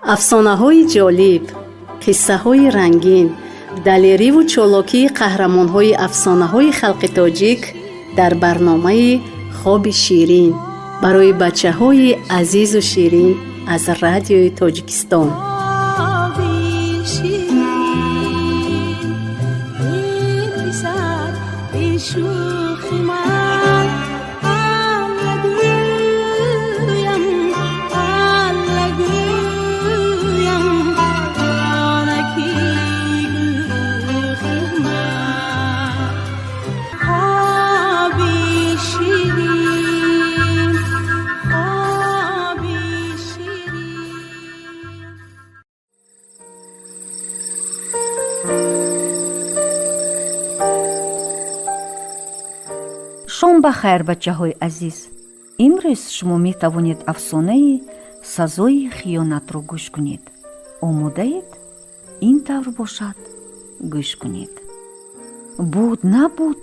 افسانه‌های جالب، قصه‌های رنگین، دلیری و چالاکی قهرمان‌های افسانه‌های خلق تاجیک در برنامه خواب شیرین برای بچه‌های عزیز و شیرین از رادیوی تاجیکستان. شام بخیر بچه‌های عزیز. امروز شما می توانید افسانه سزای خیانت را گوش کنید. آماده اید؟ این طور باشد گوش کنید. بود نبود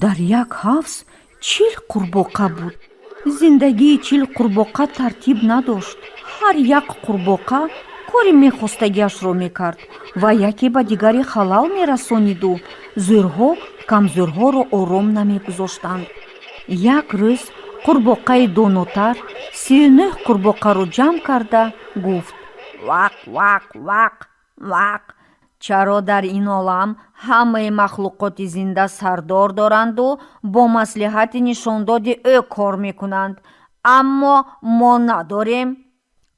در یک حبس 40 قورباغه بود. زندگی 40 قورباغه ترتیب نداشت. هر یک قورباغه کاری میخواستگیش را میکرد و یکی به دیگری خلل میرسانید و زورها کمزورها را آرام نمیگذاشتند. یک روز قورباغه دوناتر 39 قورباغه را جمع کرده گفت: واق واق واق واق، چرا در این عالم همه مخلوقات زنده سردار دارند و با مصلحت نشانداد او کار میکنند، اما ما نداریم؟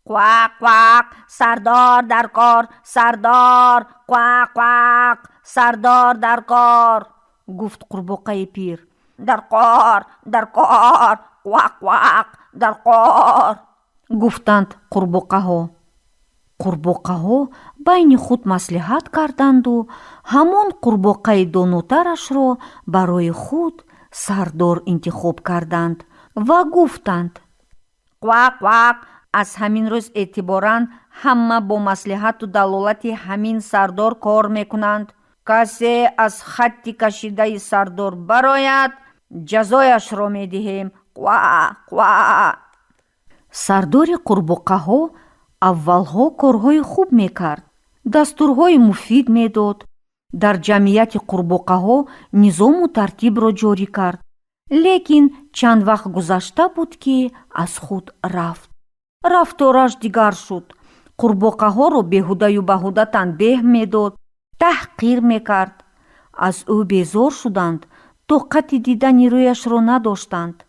قواق قواق، سردار در کار، سردار، قواق قواق، سردار در کار، گفت قورباغه پیر. در کار، در کار، قواق قواق، در کار، گفتند قورباغه ها. قورباغه ها بین خود مصلحت کردند و همان قورباغه دوناترش را برای خود سردار انتخاب کردند و گفتند: قواق قواق، از همین روز اعتباراً همه با مصلحت و دلالت همین سردار کار میکنند. کسی از خطی کشیده سردار برآید جزایش را میدهیم. قوا قوا. سردار قورباغه ها اولها کارهای خوب میکرد، دستورهای مفید میداد، در جمعیت قورباغه ها نظام و ترتیب را جاری کرد. لیکن چند وقت گذشته بود که از خود رفت. رفتارش دیگر شد. قورباغه ها را بیهوده و بهوده تنبیه میداد، تحقیر میکرد. از او بیزار شدند، طاقت دیدن رویش را نداشتند.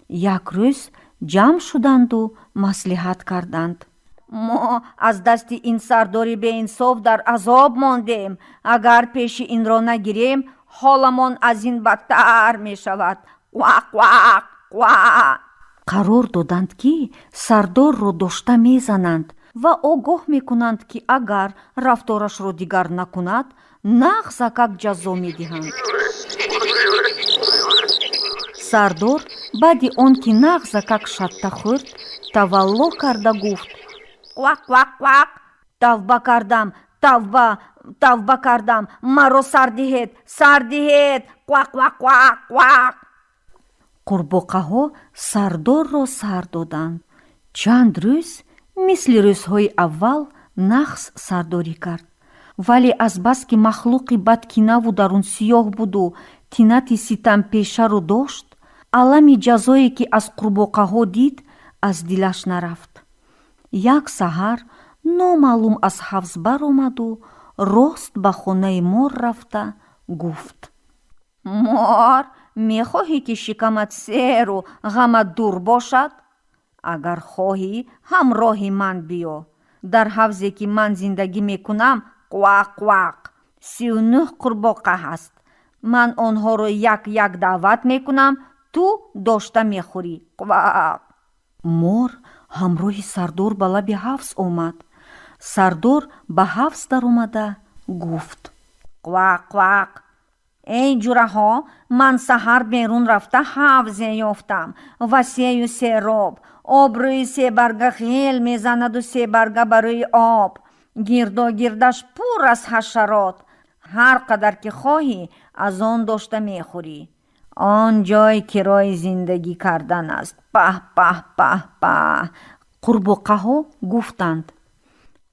یک روز جمع شدند و مصلحت کردند: ما از دست این سرداری به انصاف در عذاب ماندیم. اگر پیش این را نگیریم حالمان از این بدتر می شود. قواق قواق قواق. قرار دادند که سردار را داشته می زنند و آگاه می کنند که اگر رفتارش را دیگر نکند نغزکک جزا می دهند. سردار بعد آن که نغزکک شطه خورد تولا کرده گفت: قواق قواق قواق، توبه کردم، توبه کردم، مرا سر دهید، سر دهید، قواق قواق قواق قواق. قورباغه ها سردار را سر دادند. چند روز مثل روزهای اول نغز سرداری کرد، ولی از بس که مخلوقی بدکینه و درون سیاه بود و طینت ستم پیشه رو داشت، علم جزایی که از قورباغه ها دید از دلش نرفت. یک سحر نامعلوم از حبس برآمد و راست به خانه مار رفته گفت: مار، میخواهی که شکمت سیر و غمت دور باشد؟ اگر خواهی همراه من بیا. در حوضی که من زندگی میکنم قواق قواق 39 قورباغه هست. من آنها رو یک یک دعوت میکنم، تو داشته میخوری. قواق. مار همراه سردار به لب حوض آمد. سردار به حوض در آمده گفت: قواق قواق، ای جوره ها، من سحر بیرون رفته حوض یافتم، وسیع و سیراب. آب روی 3 برگه خیل میزند و 3 برگه برای آب. گردا گردش پر از حشرات. هر قدر که خواهی از آن داشته میخوری. آن جای کرای زندگی کردن است. به به به به. قورباغه ها گفتند: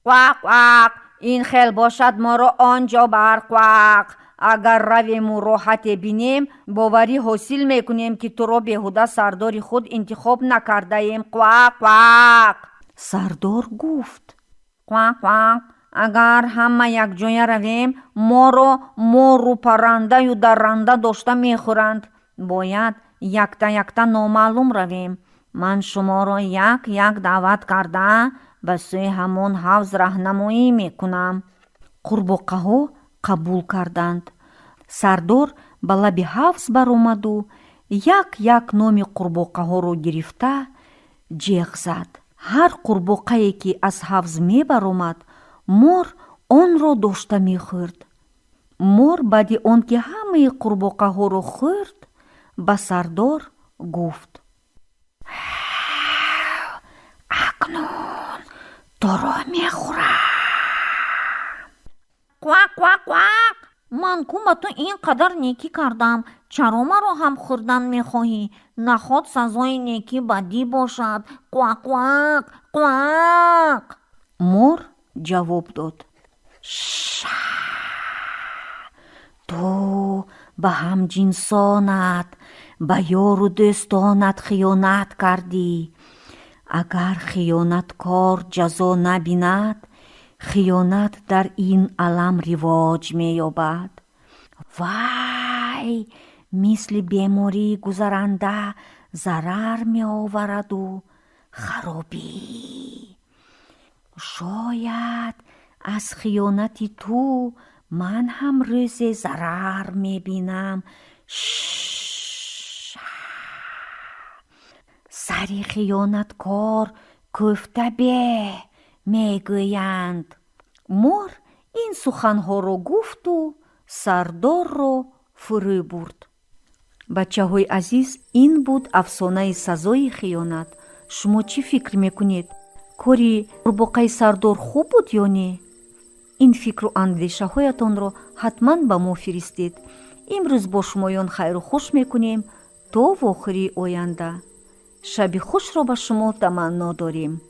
قواق قواق. این خیل باشد ما رو آنجا بر قواق. اگر رویم و راحت بینیم باوری حاصل میکنیم که تو رو بیهوده سردار خود انتخاب نکرده ایم. قواق قواق. سردار گفت قواق قواق. اگر همه یک جای رویم ما رو مور و پرنده و درنده داشته میخورند. باید یکتا نامعلوم رویم. من شما را یک دعوت کرده به سوی همون حوض راهنمایی میکنم. قورباغه ها قبول کردند. سردار به لب حوض برآمد و یک نام قورباغه ها رو گرفته جیغ زد. هر قورباغه‌ای که از حوض می برآمد مور آن را داشته می خورد. مور بعد آن که همه قورباغه ها رو خورد به سردار گفت اکنون تو را می خورم. قواق قواق قواق. من کو با تو اینقدر نیکی کردم، چرا مرا هم خوردن میخواهی؟ نخواد سزای نیکی بدی باشد. قواق قواق قواق. مور جواب داد تو به هم جنسانت به یار و دوستانت خیانت کردی. اگر خیانتکار جزا نبیند خیانت در این عالم رواج می یابد. وای، مثل بیماری گذرنده ضرر می آورد و خرابی. شاید از خیانت تو من هم روز ضرر می بینم. سری خیانتکار کوفته به می گویند. مور این سخنها رو گفت و سردار رو فرو برد. بچه های عزیز، این بود افسانه سزای خیانت. شما چی فکر میکنید؟ کاری قورباغه سردار خوب بود یا نه؟ این فکر و اندیشه هایتان رو حتما به ما فرستید. امروز با شمایان خیر و خوش میکنیم تا و آخری آینده. شب خوش رو به شما تمنا داریم.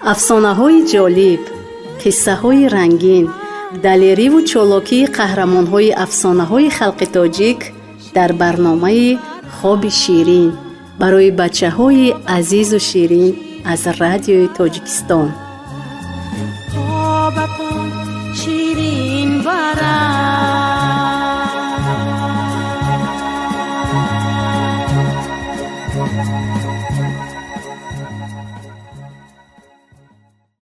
افسانه‌های جالب، قصه‌های رنگین، دلیری و چالاکی قهرمان‌های افسانه‌های خلق تاجیک در برنامه خواب شیرین برای بچه‌های عزیز و شیرین از رادیوی تاجیکستان. خوابتان شیرین برد